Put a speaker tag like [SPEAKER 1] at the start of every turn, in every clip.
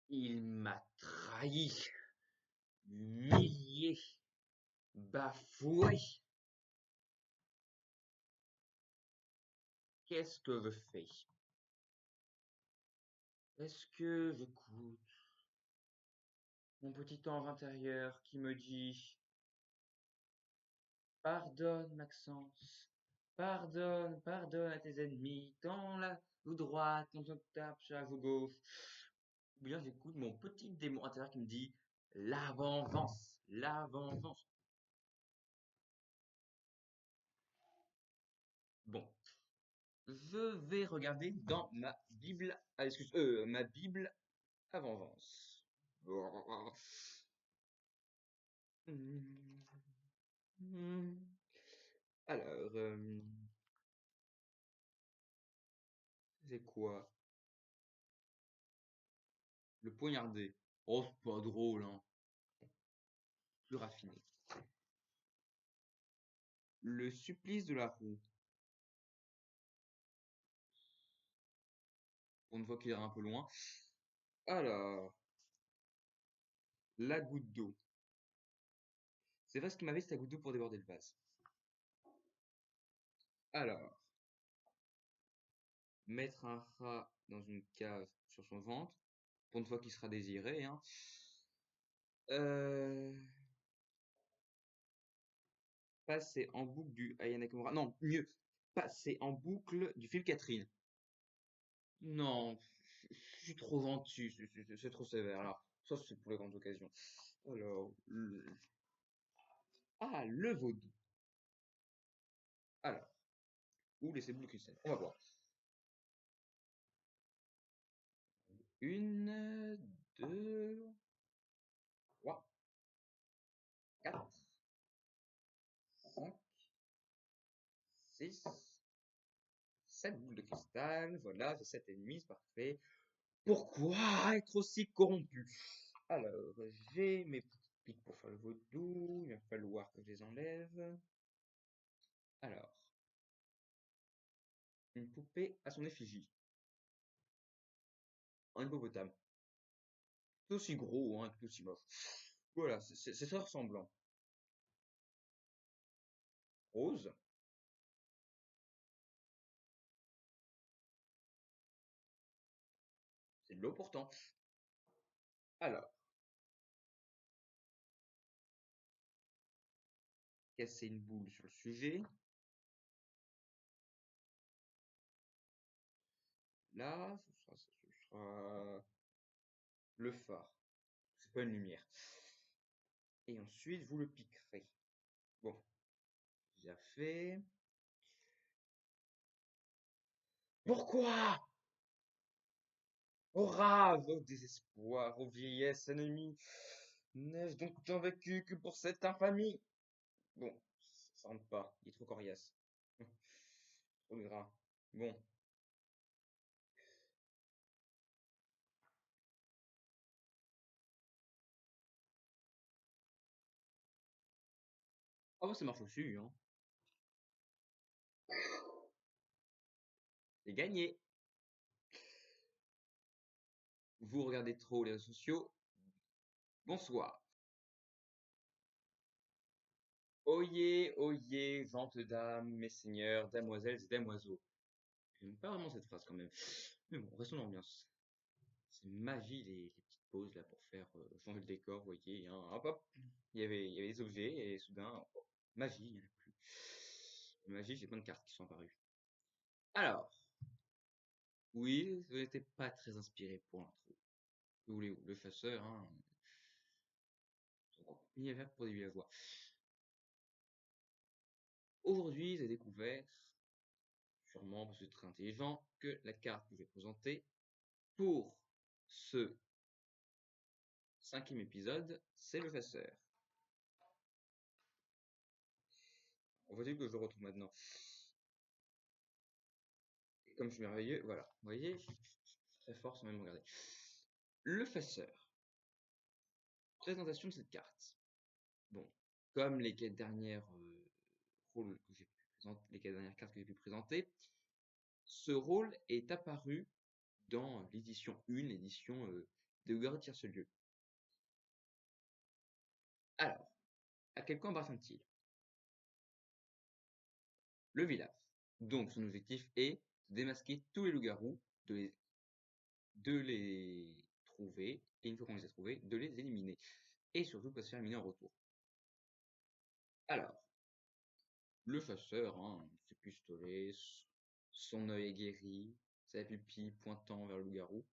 [SPEAKER 1] Il m'a trahi, humilié, bafoué. Qu'est-ce que je fais? Est-ce que j'écoute mon petit ange intérieur qui me dit pardonne, Maxence, pardonne, pardonne à tes ennemis, tant la joue droite, quand on tape sur la joue gauche. Ou bien j'écoute mon petit démon intérieur qui me dit la vengeance, la vengeance. Bon, je vais regarder dans ma Bible, ma Bible à vengeance. Alors, c'est quoi? Le poignardé. Oh, c'est pas drôle, hein. Plus raffiné. Le supplice de la roue. Pour une fois qu'il ira un peu loin. Alors, la goutte d'eau. C'est vrai ce qu'il m'avait, c'est la goutte d'eau pour déborder le vase. Alors, mettre un rat dans une cave sur son ventre. Pour une fois qu'il sera désiré, hein. Euh, passer en boucle du Aya Nakamura. Non, mieux. Passer en boucle du fil Catherine. Non, je suis trop gentil, c'est trop sévère. Alors, ça c'est pour les grandes occasions. Alors, le vaudou. Alors, ou les boules de cristal. On va voir. Une, deux, trois, quatre, cinq, six, sept boules de cristal. Voilà, j'ai sept ennemis, c'est parfait. Pourquoi être aussi corrompu? Alors, j'ai mes petites piques pour faire le vaudou. Il va falloir que je les enlève. Alors, une poupée à son effigie. Un hippopotame. Tout aussi gros, hein, tout aussi moche. Voilà, c'est très ressemblant. Rose. C'est de l'eau pourtant. Alors, casser une boule sur le sujet. Là, ce sera le phare. C'est pas une lumière. Et ensuite, vous le piquerez. Bon, déjà fait. Pourquoi? Ô rage, ô désespoir, ô vieillesse ennemie, n'ai-je donc tant vécu que pour cette infamie? Bon, ça rentre pas, il est trop coriace. Trop gras. Bon. Ah bah ça marche aussi, hein. C'est gagné. Vous regardez trop les réseaux sociaux. Bonsoir. Oyez, oyez, gentes dames, messeigneurs, damoiselles et damoiseaux. J'aime pas vraiment cette phrase quand même. Mais bon, restons dans l'ambiance. C'est magie les petites pauses là pour faire changer le décor, vous voyez, hein. Hop hop. Il y avait des objets et soudain, oh, magie, il n'y en a plus. Magie, j'ai plein de cartes qui sont apparues. Alors, oui, vous n'étiez pas très inspiré pour l'intro. Que voulez-vous? Le chasseur, hein. Il y avait pour des villageois. Aujourd'hui, j'ai découvert, sûrement parce que c'est très intelligent, que la carte que je vais présenter pour ce cinquième épisode, c'est le chasseur. On va dire que je le retrouve maintenant. Et comme je suis merveilleux, voilà. Vous voyez, je suis très fort sans même regarder. Le chasseur. Présentation de cette carte. Bon, comme les quatre dernières rôles que j'ai pu présenter, les quatre dernières cartes que j'ai pu présenter, ce rôle est apparu dans l'édition 1, l'édition des loups-garous tirent ce lieu. Alors, à quel camp appartient-il? Le village. Donc son objectif est de démasquer tous les loups-garous, de les trouver, et une fois qu'on les a trouvés, de les éliminer. Et surtout pas se faire éliminer en retour. Alors, le chasseur, hein, ses pistolets, son œil aguerri, sa pupille pointant vers le loup-garou.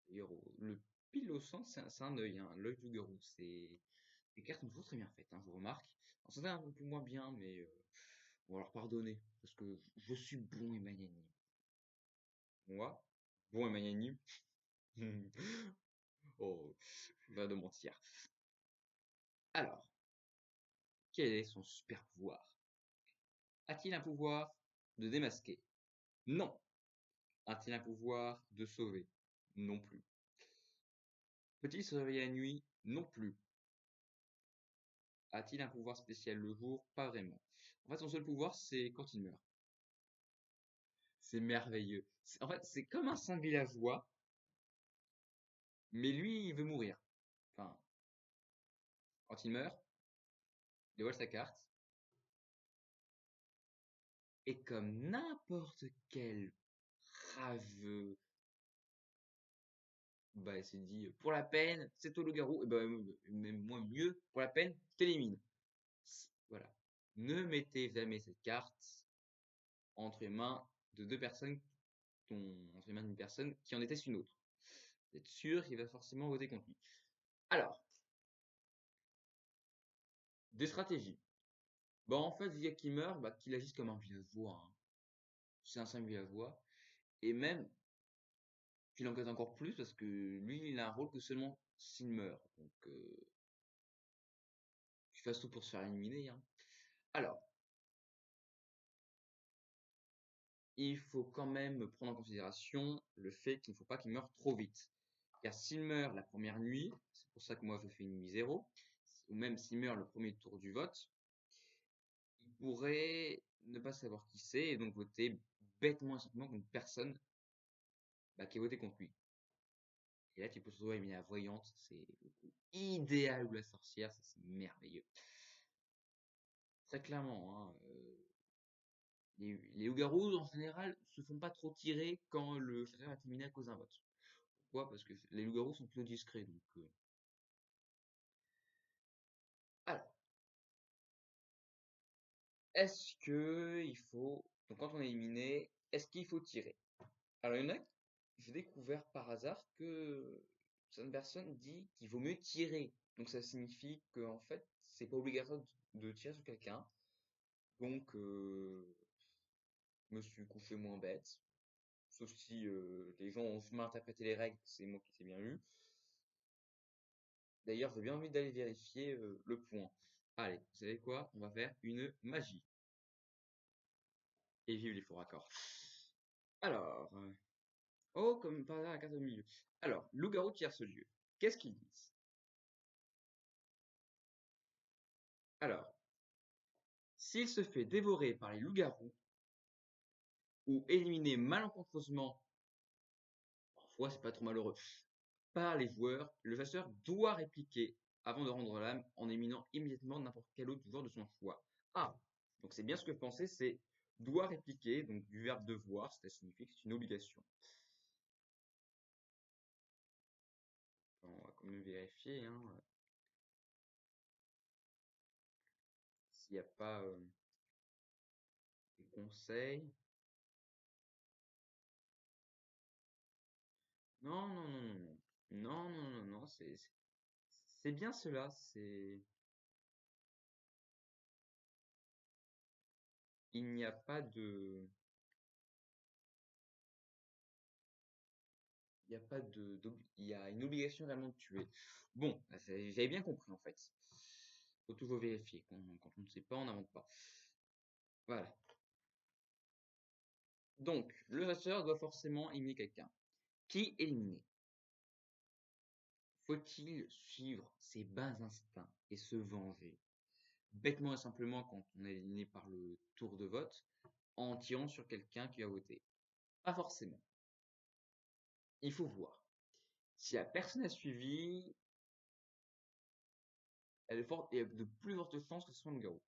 [SPEAKER 1] D'ailleurs, le pile au centre, c'est un œil, hein, l'œil du loup-garou. Les cartes sont toujours très bien faites, hein, je vous remarque. Alors, certains un peu moins bien, mais on va leur pardonner, parce que je suis bon et magnanime. Moi, bon et magnanime. Oh, va de mentir. Alors, quel est son super pouvoir? A-t-il un pouvoir de démasquer? Non. A-t-il un pouvoir de sauver? Non plus. Peut-il se réveiller la nuit? Non plus. A-t-il un pouvoir spécial le jour? Pas vraiment. En fait, son seul pouvoir, c'est quand il meurt. C'est merveilleux. En fait, c'est comme un saint villageois, mais lui, il veut mourir. Enfin, quand il meurt, il dévoile sa carte, et comme n'importe quel rageux, bah, il s'est dit, pour la peine, c'est toi le garou, et bah, même moi mieux, pour la peine, je t'élimine. Voilà. Ne mettez jamais cette carte entre les mains de deux personnes, entre les mains d'une personne qui en déteste une autre. Vous êtes sûr qu'il va forcément voter contre lui. Alors, des stratégies. Bah, en fait, via qu'il meurt, bah, qu'il agisse comme un villageois, hein. C'est un simple villageois. Et même qu'il enquête encore plus parce que lui, il a un rôle que seulement s'il meurt. Donc, qu'il fasse tout pour se faire éliminer, hein. Alors, il faut quand même prendre en considération le fait qu'il ne faut pas qu'il meure trop vite. Car s'il meurt la première nuit, c'est pour ça que moi je fais une nuit 0, ou même s'il meurt le premier tour du vote, il pourrait ne pas savoir qui c'est et donc voter bêtement et simplement contre une personne bah, qui a voté contre lui. Et là, tu peux surtout éliminer la voyante, c'est le coup idéal, ou la sorcière, ça c'est merveilleux. Très clairement, hein, les loups-garous en général se font pas trop tirer quand le chasseur est éliminé à cause d'un vote. Pourquoi? Parce que les loups-garous sont plutôt discrets, donc. Alors, est-ce que il faut, donc quand on est éliminé, est-ce qu'il faut tirer? Alors, il y en a, j'ai découvert par hasard que certaines personnes disent qu'il vaut mieux tirer. Donc, ça signifie que en fait, c'est pas obligatoire de tirer sur quelqu'un. Donc, je me suis couché moins bête. Sauf si les gens ont mal interprété les règles, c'est moi qui les ai bien lu. D'ailleurs, j'ai bien envie d'aller vérifier le point. Allez, vous savez quoi? On va faire une magie. Et vive les faux raccords. Alors, oh, comme par hasard, la carte au milieu. Alors, loup-garou tire ce lieu. Qu'est-ce qu'ils disent? Alors, s'il se fait dévorer par les loups-garous ou éliminé malencontreusement, parfois c'est pas trop malheureux, par les joueurs, le chasseur doit répliquer avant de rendre l'âme en éliminant immédiatement n'importe quel autre joueur de son choix. Ah, donc c'est bien ce que je pensais, c'est doit répliquer, donc du verbe devoir, ça signifie que c'est une obligation. On va quand même vérifier, hein, s'il n'y a pas des conseils. Non, non, non, non, non. Non, non, non, non, c'est bien cela, c'est. Il n'y a pas de. Il n'y a pas il y a une obligation réellement de tuer. Bon, bah, j'avais bien compris en fait. Faut toujours vérifier. Quand on ne sait pas, on n'invente pas. Voilà. Donc, le chasseur doit forcément éliminer quelqu'un. Qui éliminer? Faut-il suivre ses bas instincts et se venger? Bêtement et simplement quand on est éliminé par le tour de vote, en tirant sur quelqu'un qui a voté. Pas forcément. Il faut voir. Si la personne a suivi, il y a de plus fortes chances que ce soit un loup-garou.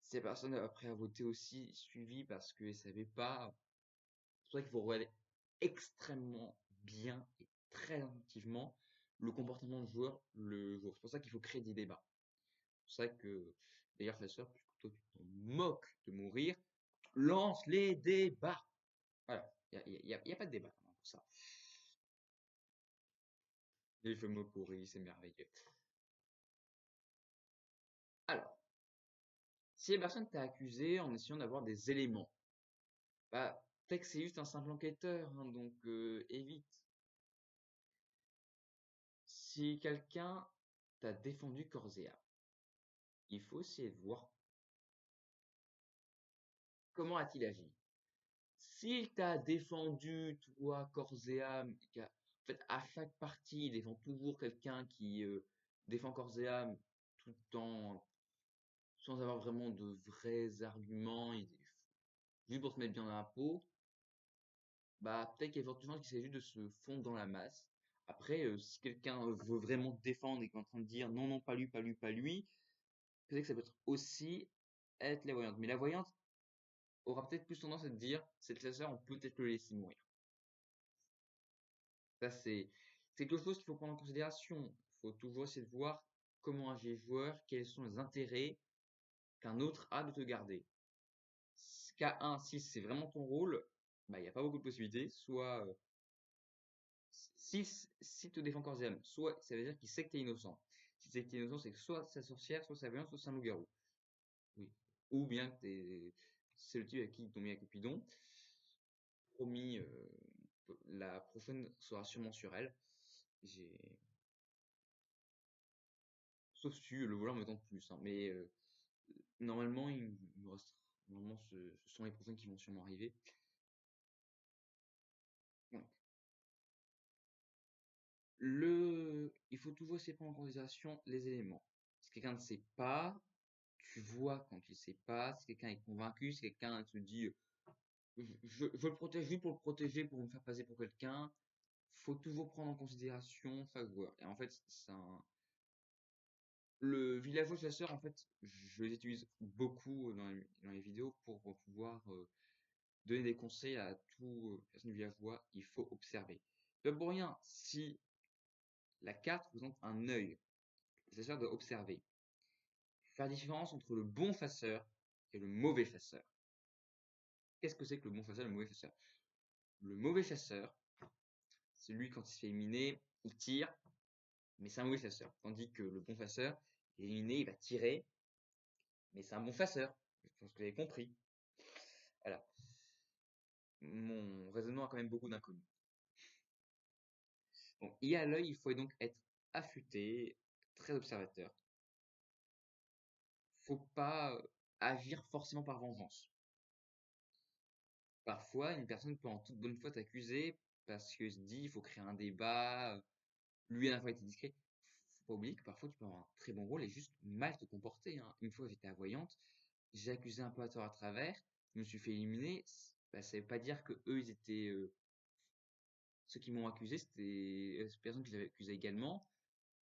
[SPEAKER 1] Si la personne, après a voté aussi, suivi parce qu'elle savait pas, c'est pour ça qu'il faut regarder extrêmement bien et très attentivement le comportement du joueur le jour. C'est pour ça qu'il faut créer des débats. C'est pour ça que, d'ailleurs, Chasseur, puisque toi tu t'en moques de mourir, lance les débats. Voilà, il y a pas de débat pour ça. Les jeux mots pourris, c'est merveilleux. Alors, si la personne t'a accusé en essayant d'avoir des éléments, bah, peut-être que c'est juste un simple enquêteur, hein, donc évite. Si quelqu'un t'a défendu corps et âme, il faut essayer de voir comment a-t-il agi. S'il t'a défendu, toi, corps et âme, en fait, à chaque partie, il défend toujours quelqu'un qui défend corps et âme tout en sans avoir vraiment de vrais arguments, juste pour se mettre bien dans la peau, bah peut-être qu'il y a fortement qu'il s'agit de se fondre dans la masse. Après, si quelqu'un veut vraiment te défendre et qui est en train de dire non, non, pas lui, pas lui, pas lui, peut-être que ça peut être aussi être la voyante. Mais la voyante aura peut-être plus tendance à te dire, c'est le chasseur, on peut peut-être le laisser mourir. Ça, c'est quelque chose qu'il faut prendre en considération. Il faut toujours essayer de voir comment agit le joueur, quels sont les intérêts qu'un autre a de te garder. Cas 1, si c'est vraiment ton rôle, bah, il n'y a pas beaucoup de possibilités. Soit, si te défend corps et âme, soit ça veut dire qu'il sait que t'es innocent. Si c'est que t'es innocent, c'est que soit c'est sorcière, soit c'est voyante, soit c'est un loup-garou. Oui. Ou bien que c'est le type avec qui ils t'ont mis à Cupidon. Promis, la prochaine sera sûrement sur elle. J'ai, sauf si le voleur me tente plus, hein. Mais normalement, il me reste, normalement, ce sont les prochaines qui vont sûrement arriver. Donc, il faut toujours essayer de prendre en considération les éléments. Si quelqu'un ne sait pas, tu vois quand il sait pas. Si quelqu'un est convaincu, si quelqu'un se dit, je le protège juste pour le protéger, pour me faire passer pour quelqu'un, faut toujours prendre en considération chaque joueur. Et en fait, le villageois chasseur, en fait, je les utilise beaucoup dans les vidéos pour pouvoir donner des conseils à tout personne villageois. Il faut observer. Pas pour rien, si la carte présente un œil, le chasseur doit observer. Faire la différence entre le bon chasseur et le mauvais chasseur. Qu'est-ce que c'est que le bon chasseur et le mauvais chasseur? Le mauvais chasseur, c'est lui quand il se fait éliminer, il tire, mais c'est un mauvais chasseur. Tandis que le bon chasseur, il est éliminé, il va tirer, mais c'est un bon chasseur. Je pense que vous avez compris. Voilà. Mon raisonnement a quand même beaucoup d'inconnus. Donc, il y a l'œil, il faut donc être affûté, très observateur. Faut pas agir forcément par vengeance. Parfois, une personne peut en toute bonne foi t'accuser parce qu'il se dit, il faut créer un débat, lui à la fois été discret. Faut pas oublier que parfois tu peux avoir un très bon rôle et juste mal te comporter, hein. Une fois j'étais à Voyante, j'ai accusé un peu à tort à travers, je me suis fait éliminer, bah, ça veut pas dire que eux ils étaient ceux qui m'ont accusé, c'était ces personnes que j'avais accusé également,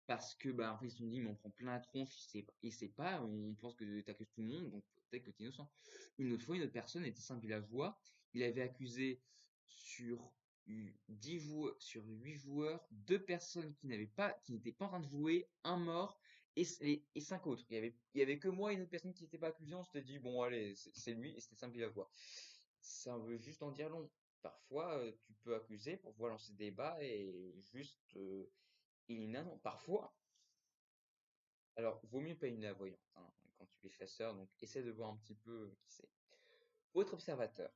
[SPEAKER 1] parce que bah en fait ils se sont dit mais on prend plein la tronche, il sait pas, on pense que t'accuses tout le monde, donc peut-être que t'es innocent. Une autre fois, une autre personne était simple villageois, il avait accusé sur 10 joueurs, sur 8 joueurs, deux personnes qui n'étaient pas en train de jouer, un mort et 5 autres. Il y avait que moi et une autre personne qui n'était pas accusée, on s'était dit bon allez, c'est lui et c'était simple villageois. Ça veut juste en dire long. Parfois, tu peux accuser pour pouvoir lancer des débats et juste éliminer un nom. Parfois, alors, vaut mieux pas une voyante hein, quand tu es chasseur, donc essaie de voir un petit peu qui c'est. Faut être observateur,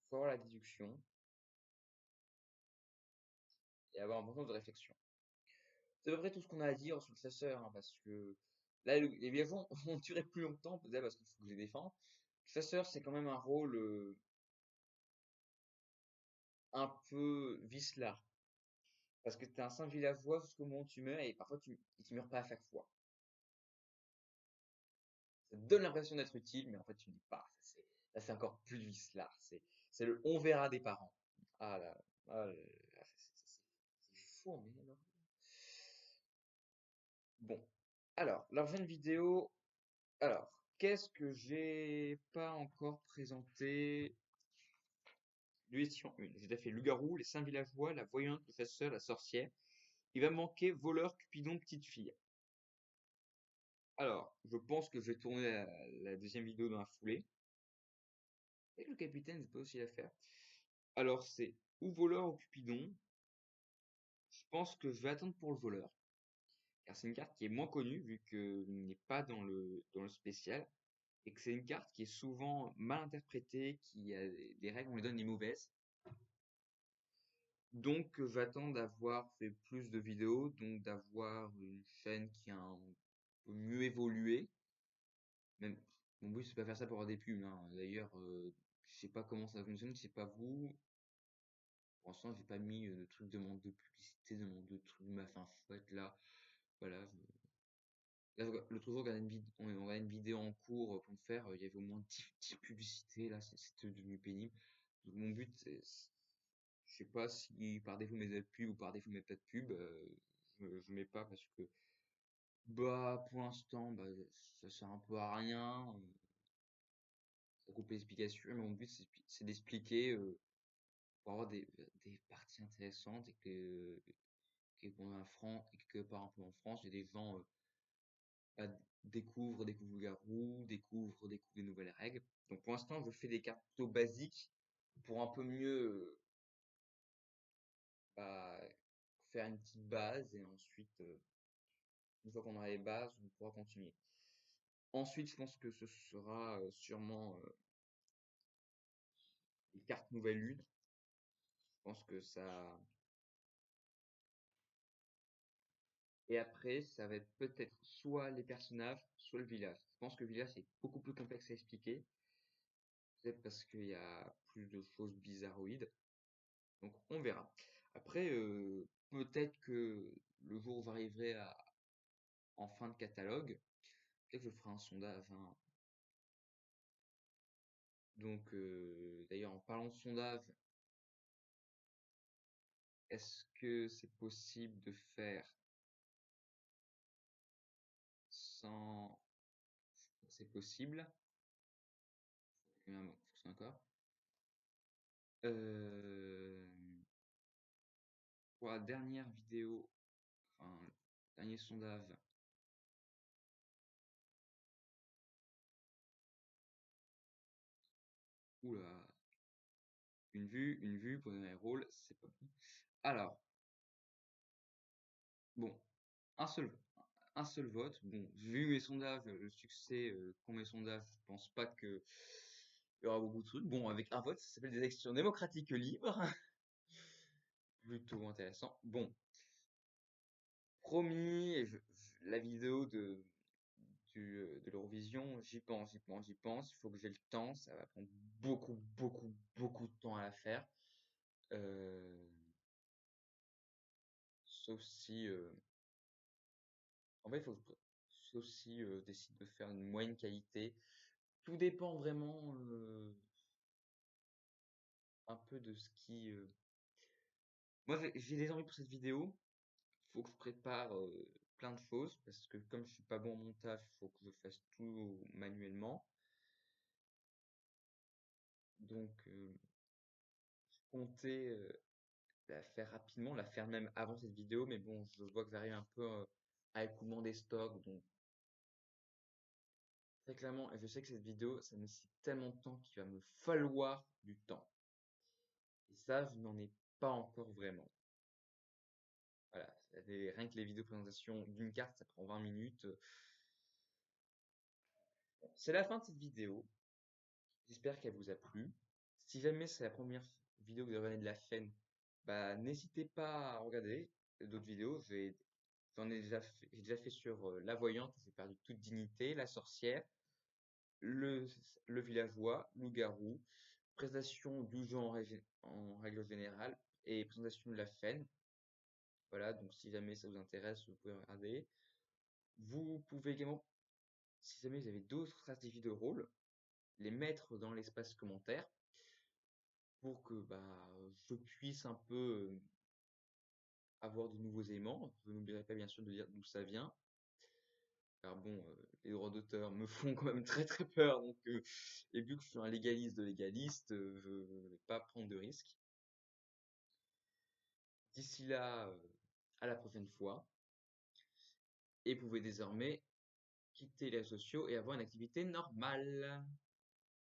[SPEAKER 1] faut avoir la déduction et avoir un bon sens de réflexion. C'est à peu près tout ce qu'on a à dire sur le chasseur, hein, parce que là, les villageois vont durer plus longtemps, peut-être parce qu'il faut que je les défende. Le chasseur, c'est quand même un rôle un peu vicelard, parce que t'es un simple villageois jusqu'au moment où tu meurs et parfois tu meurs pas à chaque fois. Ça te donne l'impression d'être utile, mais en fait tu ne l'es pas. Là, c'est encore plus vicelard. C'est le on verra des parents. Ah là, ah là, là, c'est four, mais alors. Bon. Alors, l'argent de vidéo. Alors, qu'est-ce que j'ai pas encore présenté? L'édition 1. J'ai déjà fait Loup-garou, les 5 villageois, la voyante, le chasseur, la sorcière. Il va me manquer voleur, cupidon, petite fille. Alors, je pense que je vais tourner la deuxième vidéo dans la foulée. Et le capitaine, je peux aussi la faire. Alors, c'est ou voleur ou cupidon. Je pense que je vais attendre pour le voleur. Car c'est une carte qui est moins connue, vu qu'il n'est pas dans le spécial. Et que c'est une carte qui est souvent mal interprétée, qui a des règles, on les donne les mauvaises. Donc, j'attends d'avoir fait plus de vidéos, donc d'avoir une chaîne qui a un peu mieux évolué. Même, mon but, c'est pas faire ça pour avoir des pubs, hein. D'ailleurs, je sais pas comment ça fonctionne, je sais pas vous. Pour l'instant, j'ai pas mis de trucs de demande de publicité, demande de trucs de ma fin chouette là. Voilà. Là, l'autre jour, on regardait une vidéo en cours pour me faire, il y avait au moins 10 publicités, là, c'était devenu pénible. Donc, mon but, je sais pas si par défaut mes pubs ou par défaut mes pas de pub, je mets pas parce que, bah, pour l'instant, bah, ça sert un peu à rien, ça coupe l'explication, mais mon but, c'est d'expliquer, pour avoir des parties intéressantes et qu'on a et que par exemple en France, il y a des gens, bah, découvrent le garou, découvrent des nouvelles règles. Donc pour l'instant, je fais des cartes plutôt basiques pour un peu mieux bah, faire une petite base et ensuite, une fois qu'on a les bases, on pourra continuer. Ensuite, je pense que ce sera sûrement les cartes nouvelles lunes. Je pense que ça. Et après, ça va être peut-être soit les personnages, soit le village. Je pense que le village est beaucoup plus complexe à expliquer. Peut-être parce qu'il y a plus de choses bizarroïdes. Donc on verra. Après, peut-être que le jour où j'arriverai en fin de catalogue, peut-être que je ferai un sondage, hein. Donc d'ailleurs en parlant de sondage, est-ce que c'est possible de faire sans... C'est possible. C'est encore. Euh, pour la dernière vidéo, enfin, dernier sondage, oula, une vue pour donner un rôle, c'est pas bon. Alors, bon, un seul, un seul vote. Bon, vu mes sondages, le succès qu'ont mes sondages, je pense pas que il y aura beaucoup de trucs. Bon, avec un vote, ça s'appelle des élections démocratiques libres. Plutôt intéressant. Bon, promis, la vidéo de l'Eurovision, j'y pense, j'y pense, j'y pense. Il faut que j'ai le temps. Ça va prendre beaucoup, beaucoup, beaucoup de temps à la faire. Euh, sauf si, en fait, sauf si décide de faire une moyenne qualité. Tout dépend vraiment un peu de ce qui. Moi, j'ai des envies pour cette vidéo. Faut que je prépare plein de choses parce que comme je suis pas bon au montage, faut que je fasse tout manuellement. Donc, je comptais la faire rapidement, la faire même avant cette vidéo, mais bon, je vois que j'arrive un peu à écoulement des stocks, donc très clairement, et je sais que cette vidéo, ça nécessite tellement de temps qu'il va me falloir du temps. Et ça, je n'en ai pas encore vraiment. Voilà, rien que les vidéos présentation d'une carte, ça prend 20 minutes. C'est la fin de cette vidéo. J'espère qu'elle vous a plu. Si jamais c'est la première vidéo que vous regardez de la chaîne, bah, n'hésitez pas à regarder d'autres vidéos. J'ai déjà fait sur la voyante, j'ai perdu toute dignité, la sorcière, le, le villageois, loup-garou, présentation du jeu en règle générale et présentation de la chaîne. Voilà, donc si jamais ça vous intéresse, vous pouvez regarder. Vous pouvez également, si jamais vous avez d'autres stratégies de rôle, les mettre dans l'espace commentaire pour que bah, je puisse un peu avoir de nouveaux éléments. Je n'oublierai pas bien sûr de dire d'où ça vient. Car bon, les droits d'auteur me font quand même très très peur. Donc, et vu que je suis un légaliste de légaliste, je ne vais pas prendre de risques. D'ici là, à la prochaine fois. Et vous pouvez désormais quitter les réseaux sociaux et avoir une activité normale.